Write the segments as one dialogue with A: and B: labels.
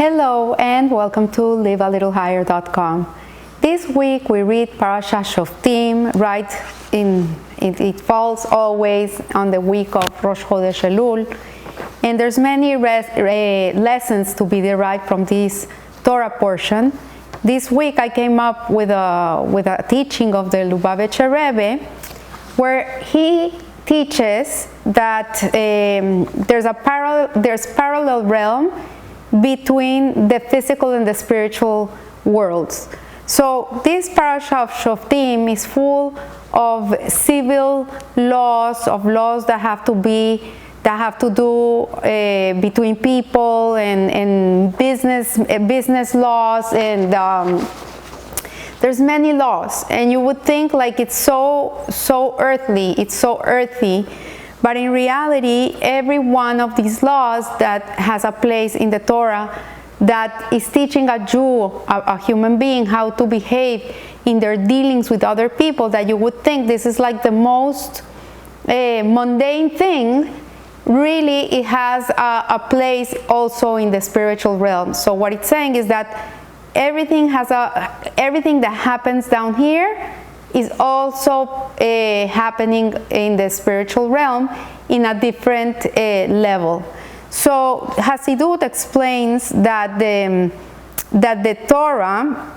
A: Hello and welcome to livealittlehigher.com. This week we read Parashah Shoftim, it falls always on the week of Rosh Chodesh Elul, and there's many lessons to be derived from this Torah portion. This week I came up with a teaching of the Lubavitcher Rebbe, where he teaches that there's parallel realm between the physical and the spiritual worlds. So this Parashah of Shoftim is full of civil laws, of laws that have to do between people and business laws, and there's many laws, and you would think like it's so earthly, but in reality, every one of these laws that has a place in the Torah that is teaching a Jew, a human being, how to behave in their dealings with other people, that you would think this is like the most mundane thing, really it has a place also in the spiritual realm. So what it's saying is that everything that happens down here is also happening in the spiritual realm in a different level. So Hasidut explains that the Torah,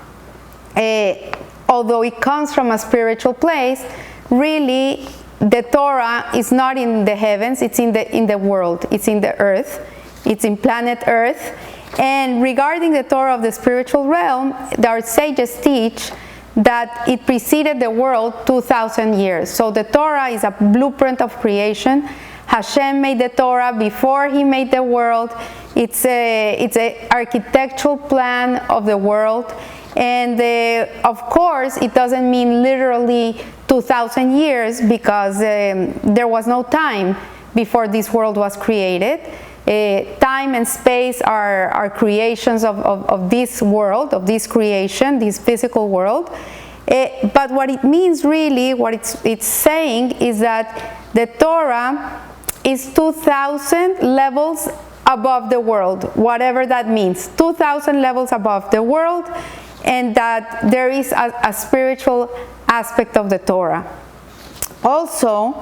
A: although it comes from a spiritual place, really the Torah is not in the heavens, it's in the world, it's in the earth, it's in planet Earth. And regarding the Torah of the spiritual realm, our sages teach that it preceded the world 2,000 years. So the Torah is a blueprint of creation. Hashem made the Torah before He made the world. It's a architectural plan of the world. And of course, it doesn't mean literally 2,000 years, because there was no time before this world was created. Time and space are creations of this world, of this creation, this physical world. But what it means really, what it's saying is that the Torah is 2,000 levels above the world, whatever that means, 2,000 levels above the world, and that there is a spiritual aspect of the Torah. Also,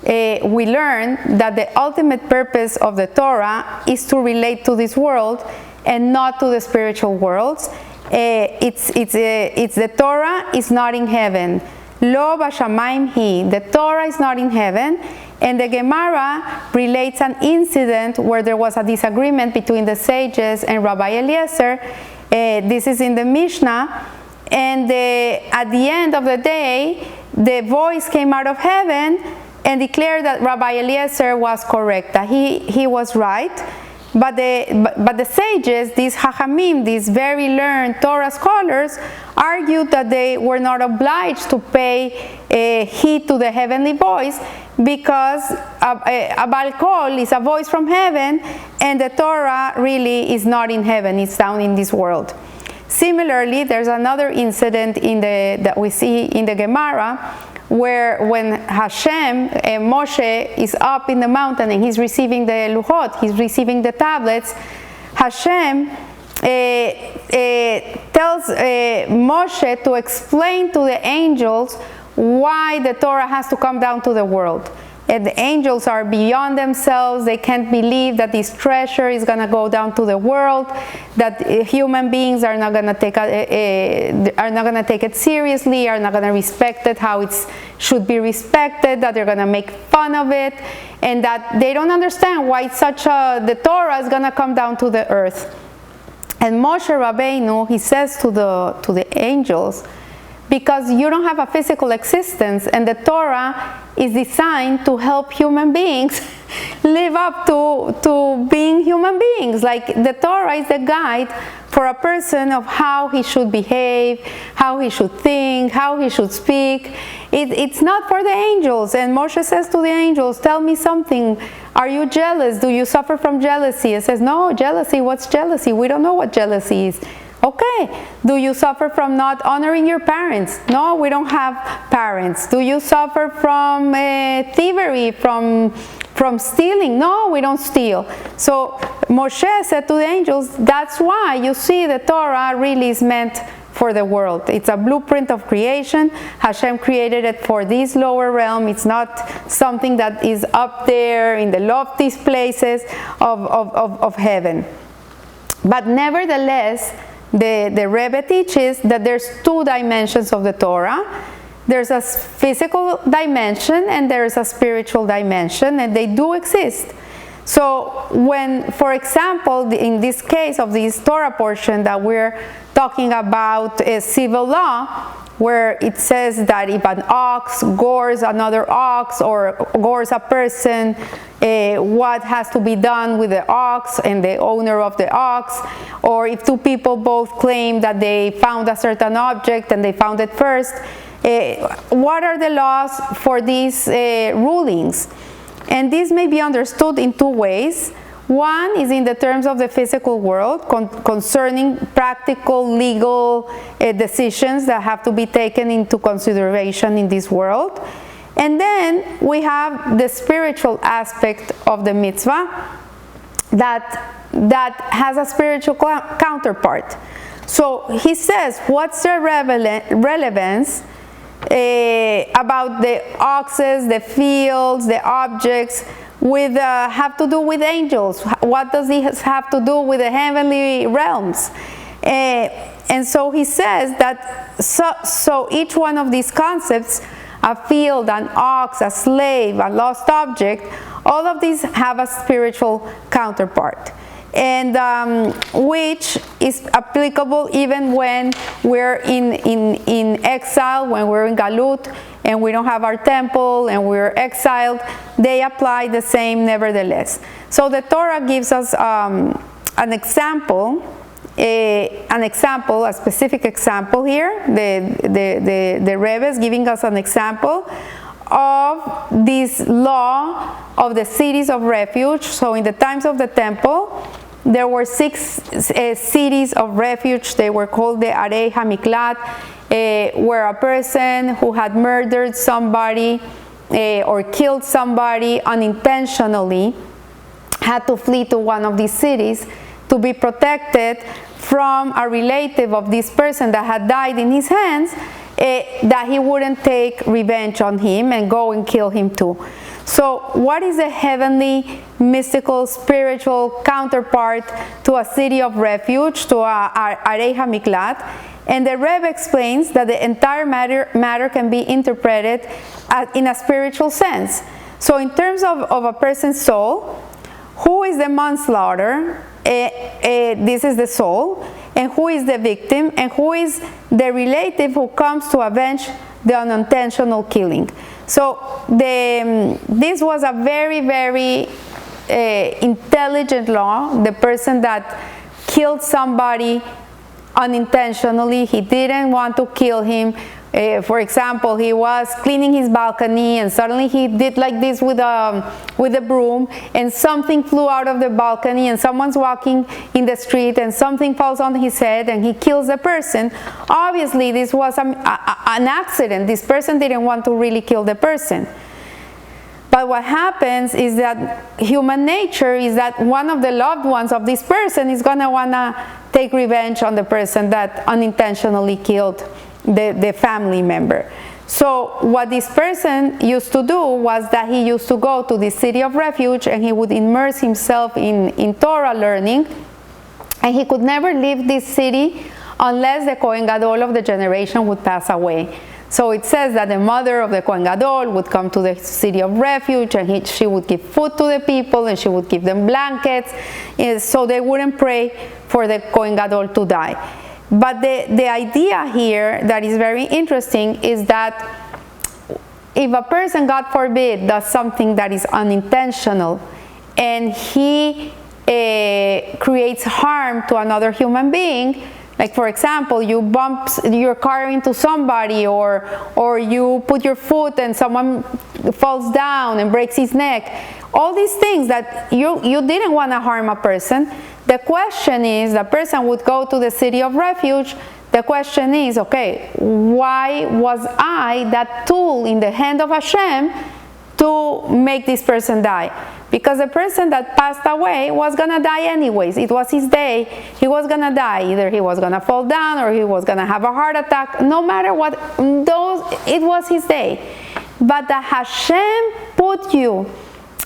A: we learn that the ultimate purpose of the Torah is to relate to this world and not to the spiritual worlds. It's the Torah is not in heaven. Lo b'shamayim hi. The Torah is not in heaven. And the Gemara relates an incident where there was a disagreement between the sages and Rabbi Eliezer. This is in the Mishnah. And at the end of the day, the voice came out of heaven and declared that Rabbi Eliezer was correct, that he was right. But the sages, these Hachamim, these very learned Torah scholars, argued that they were not obliged to pay heed to the heavenly voice, because a Baal Kol is a voice from heaven, and the Torah really is not in heaven, it's down in this world. Similarly, there's another incident that we see in the Gemara, where when Hashem, Moshe is up in the mountain and he's receiving the Luchot, he's receiving the tablets, Hashem tells Moshe to explain to the angels why the Torah has to come down to the world. And the angels are beyond themselves. They can't believe that this treasure is going to go down to the world, that human beings are not going to take it seriously, are not going to respect it how it should be respected, that they're going to make fun of it, and that they don't understand why the Torah is going to come down to the earth. And Moshe Rabbeinu, he says to the angels, because you don't have a physical existence, and the Torah is designed to help human beings live up to being human beings. Like the Torah is the guide for a person of how he should behave, how he should think, how he should speak. It's not for the angels. And Moshe says to the angels, tell me something. Are you jealous? Do you suffer from jealousy? It says, no, jealousy, what's jealousy? We don't know what jealousy is. Okay, do you suffer from not honoring your parents? No, we don't have parents. Do you suffer from thievery, from from stealing. No, we don't steal. So Moshe said to the angels, that's why you see the Torah really is meant for the world. It's a blueprint of creation. Hashem created it for this lower realm. It's not something that is up there in the loftiest places of heaven. But nevertheless, the Rebbe teaches that there's two dimensions of the Torah. There's a physical dimension and there's a spiritual dimension, and they do exist. So when, for example, in this case of this Torah portion that we're talking about is civil law, where it says that if an ox gores another ox or gores a person, what has to be done with the ox and the owner of the ox, or if two people both claim that they found a certain object and they found it first, what are the laws for these rulings? And this may be understood in two ways. One is in the terms of the physical world, concerning practical legal decisions that have to be taken into consideration in this world. And then we have the spiritual aspect of the mitzvah that has a spiritual counterpart. So he says, what's the relevance about the oxes, the fields, the objects, have to do with angels? What does this have to do with the heavenly realms? And so he says that so each one of these concepts, a field, an ox, a slave, a lost object, all of these have a spiritual counterpart, and which is applicable even when we're in exile, when we're in Galut, and we don't have our temple and we're exiled. They apply the same nevertheless. So the Torah gives us an example, a specific example here. The Rebbe is giving us an example of this law of the cities of refuge. So in the times of the temple, there were 6 cities of refuge. They were called the Arei HaMiklat, where a person who had murdered somebody or killed somebody unintentionally had to flee to one of these cities to be protected from a relative of this person that had died in his hands, that he wouldn't take revenge on him and go and kill him too. So what is the heavenly, mystical, spiritual counterpart to a city of refuge, to a Arei HaMiklat? And the Rebbe explains that the entire matter can be interpreted in a spiritual sense. So in terms of a person's soul, who is the manslaughter? This is the soul. And who is the victim? And who is the relative who comes to avenge the unintentional killing? So this was a very, very intelligent law. The person that killed somebody unintentionally, he didn't want to kill him. For example, he was cleaning his balcony and suddenly he did like this with a broom, and something flew out of the balcony, and someone's walking in the street and something falls on his head and he kills the person. Obviously this was an accident. This person didn't want to really kill the person. But what happens is that human nature is that one of the loved ones of this person is going to want to take revenge on the person that unintentionally killed the family member. So what this person used to do was that he used to go to the city of refuge and he would immerse himself in Torah learning, and he could never leave this city unless the Kohen Gadol of the generation would pass away. So it says that the mother of the Kohen Gadol would come to the city of refuge, and she would give food to the people, and she would give them blankets, so they wouldn't pray for the Kohen Gadol to die. But the idea here that is very interesting is that if a person, God forbid, does something that is unintentional and he creates harm to another human being, like for example, you bump your car into somebody, or you put your foot and someone falls down and breaks his neck, all these things that you didn't want to harm a person. The question is, the person would go to the city of refuge. The question is, okay, why was I that tool in the hand of Hashem to make this person die. Because the person that passed away was going to die anyways. It was his day. He was going to die. Either he was going to fall down or he was going to have a heart attack. No matter what, it was his day. But that Hashem put you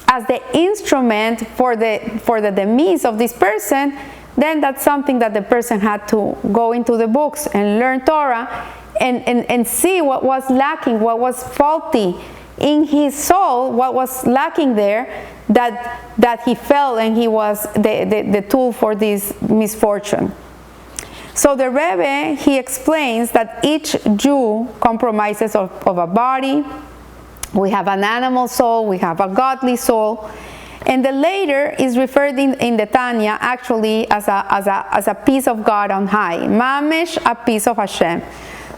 A: as the instrument for the demise of this person, then that's something that the person had to go into the books and learn Torah and see what was lacking, what was faulty in his soul, what was lacking there, that he felt and he was the tool for this misfortune. So the Rebbe, he explains that each Jew compromises of a body. We have an animal soul, we have a godly soul, and the later is referred in the Tanya actually as a piece of God on high, Mamesh, a piece of Hashem.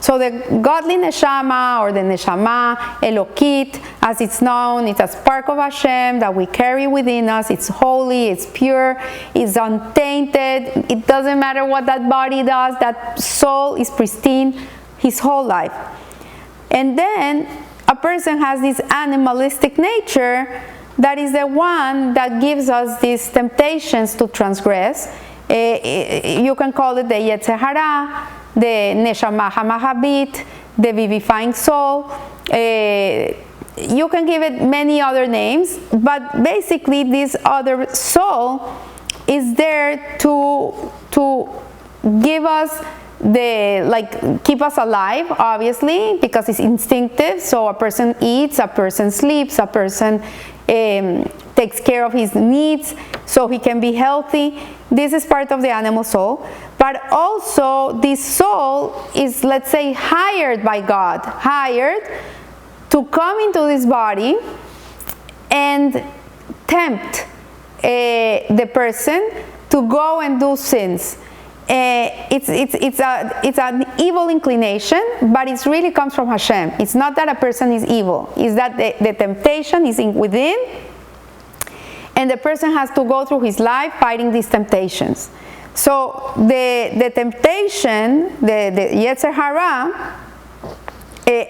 A: So the godly neshama, or the neshama elokit, as it's known, it's a spark of Hashem that we carry within us. It's holy, it's pure, it's untainted. It doesn't matter what that body does, that soul is pristine his whole life. And then a person has this animalistic nature that is the one that gives us these temptations to transgress. You can call it the Yetzer Hara, the Neshama HaMahabit, the vivifying soul. You can give it many other names, but basically this other soul is there to give us keep us alive, obviously, because it's instinctive. So a person eats, a person sleeps, a person takes care of his needs so he can be healthy. This is part of the animal soul. But also this soul is, let's say, hired by God, hired to come into this body and tempt the person to go and do sins. It's an evil inclination, but it really comes from Hashem. It's not that a person is evil. It's that the temptation is within, and the person has to go through his life fighting these temptations. So the temptation, the Yetzer Hara,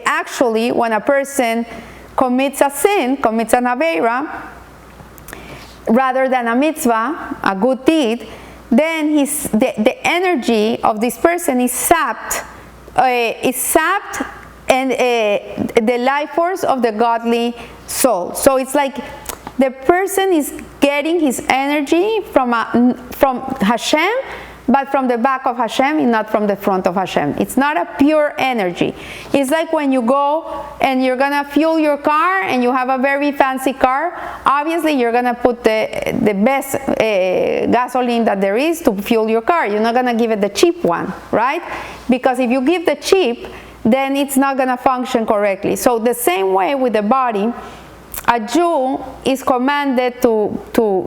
A: actually, when a person commits a sin, commits an Aveira, rather than a mitzvah, a good deed, then the energy of this person is sapped, and the life force of the godly soul. So it's like the person is getting his energy from Hashem, but from the back of Hashem and not from the front of Hashem. It's not a pure energy. It's like when you go and you're gonna fuel your car and you have a very fancy car. Obviously you're gonna put the best gasoline that there is to fuel your car. You're not gonna give it the cheap one, right? Because if you give the cheap, then it's not gonna function correctly. So the same way with the body, a Jew is commanded to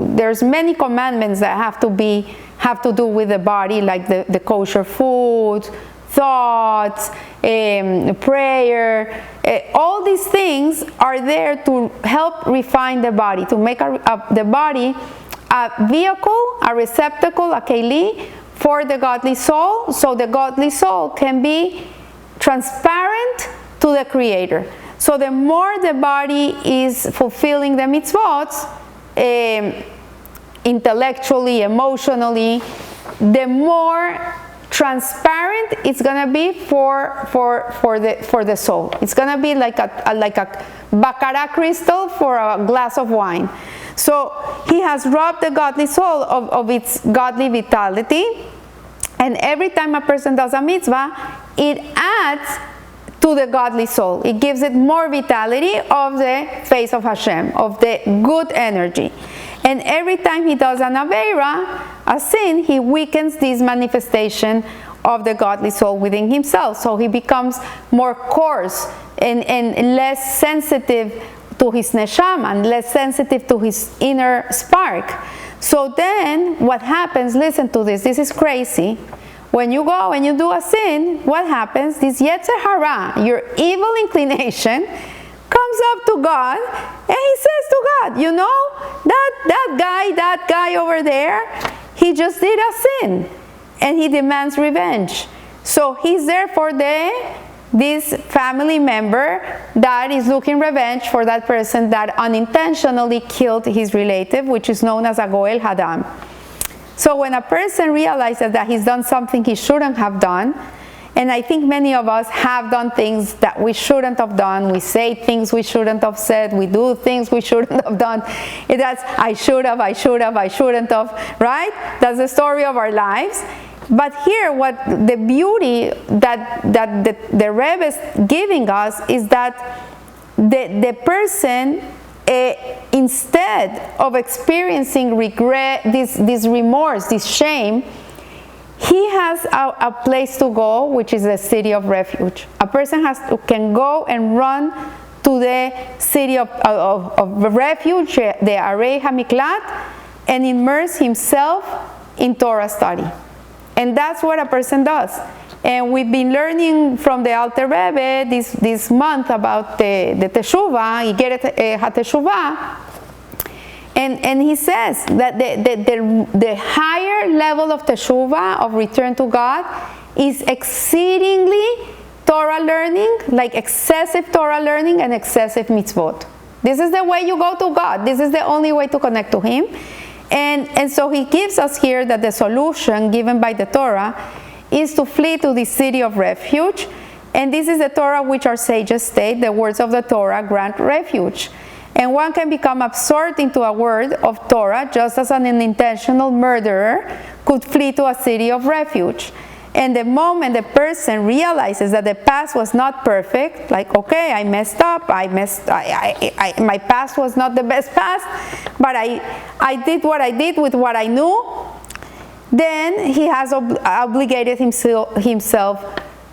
A: there's many commandments that have to do with the body, like the kosher food, thoughts, prayer. All these things are there to help refine the body, to make the body a vehicle, a receptacle, a keli for the godly soul, so the godly soul can be transparent to the Creator. So the more the body is fulfilling the mitzvot, intellectually, emotionally, the more transparent it's gonna be for the soul. It's gonna be like a baccarat crystal for a glass of wine. So he has robbed the godly soul of its godly vitality, and every time a person does a mitzvah, it adds to the godly soul. It gives it more vitality of the face of Hashem, of the good energy. And every time he does an Aveira, a sin, he weakens this manifestation of the godly soul within himself. So he becomes more coarse and less sensitive to his neshama, and less sensitive to his inner spark. So then what happens, listen to this is crazy. When you go and you do a sin, what happens? This Yetzer Hara, your evil inclination, comes up to God and he says to God, you know, that guy over there, he just did a sin and he demands revenge. So he's there for the this family member that is looking revenge for that person that unintentionally killed his relative, which is known as a Goel Hadam. So when a person realizes that he's done something he shouldn't have done, and I think many of us have done things that we shouldn't have done, we say things we shouldn't have said, we do things we shouldn't have done. That's I should have, I shouldn't have, right? That's the story of our lives. But here, what the beauty that the Rebbe is giving us is that the person, instead of experiencing regret, this remorse, this shame, he has a place to go, which is the city of refuge. A person can go and run to the city of refuge, the Arei HaMiklat, and immerse himself in Torah study. And that's what a person does. And we've been learning from the Alter Rebbe this month about the Teshuvah, Igeret HaTeshuvah. And he says that the higher level of Teshuvah, of return to God, is exceedingly Torah learning, like excessive Torah learning and excessive mitzvot. This is the way you go to God. This is the only way to connect to Him. And so he gives us here that the solution given by the Torah is to flee to the city of refuge. And this is the Torah which our sages state, the words of the Torah grant refuge. And one can become absorbed into a word of Torah just as an unintentional murderer could flee to a city of refuge. And the moment the person realizes that the past was not perfect, like, okay, I messed up, my past was not the best past, but I did what I did with what I knew, then he has obligated himself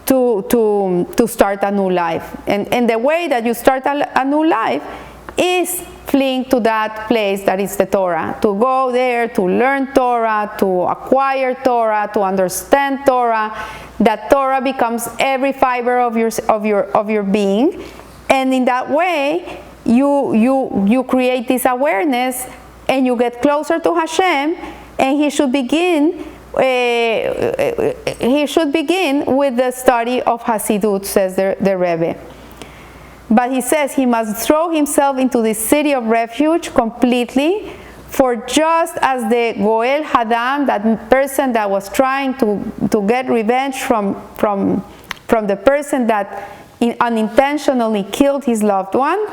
A: to start a new life. And the way that you start a new life is fleeing to that place that is the Torah, to go there, to learn Torah, to acquire Torah, to understand Torah. That Torah becomes every fiber of your being, and in that way you create this awareness, and you get closer to Hashem. And he should begin with the study of Hasidut, says the Rebbe. But he says he must throw himself into the city of refuge completely, for just as the Goel Hadam, that person that was trying to get revenge from the person that unintentionally killed his loved one,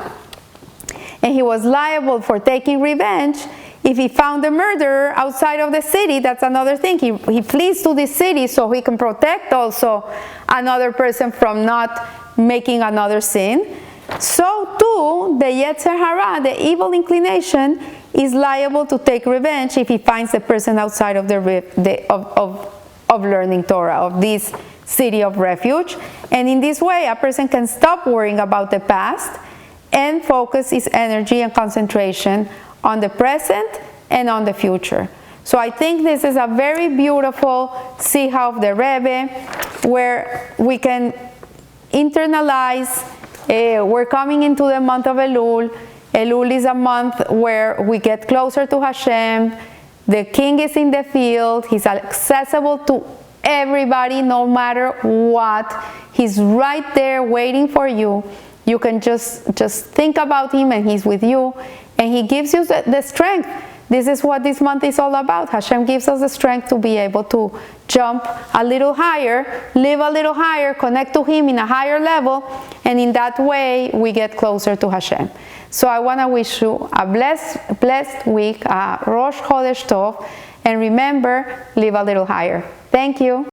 A: and he was liable for taking revenge. If he found the murderer outside of the city, that's another thing. He flees to the city so he can protect also another person from not making another sin. So too, the Yetzer Hara, the evil inclination, is liable to take revenge if he finds the person outside of of learning Torah, of this city of refuge. And in this way, a person can stop worrying about the past and focus his energy and concentration on the present and on the future. So I think this is a very beautiful Sikha of the Rebbe, where we can internalize. We're coming into the month of Elul. Elul is a month where we get closer to Hashem. The king is in the field. He's accessible to everybody, no matter what. He's right there waiting for you. You can just think about him, and he's with you. And he gives you the strength. This is what this month is all about. Hashem gives us the strength to be able to jump a little higher, live a little higher, connect to Him in a higher level, and in that way we get closer to Hashem. So I want to wish you a blessed week, Rosh Chodesh Tov, and remember, live a little higher. Thank you.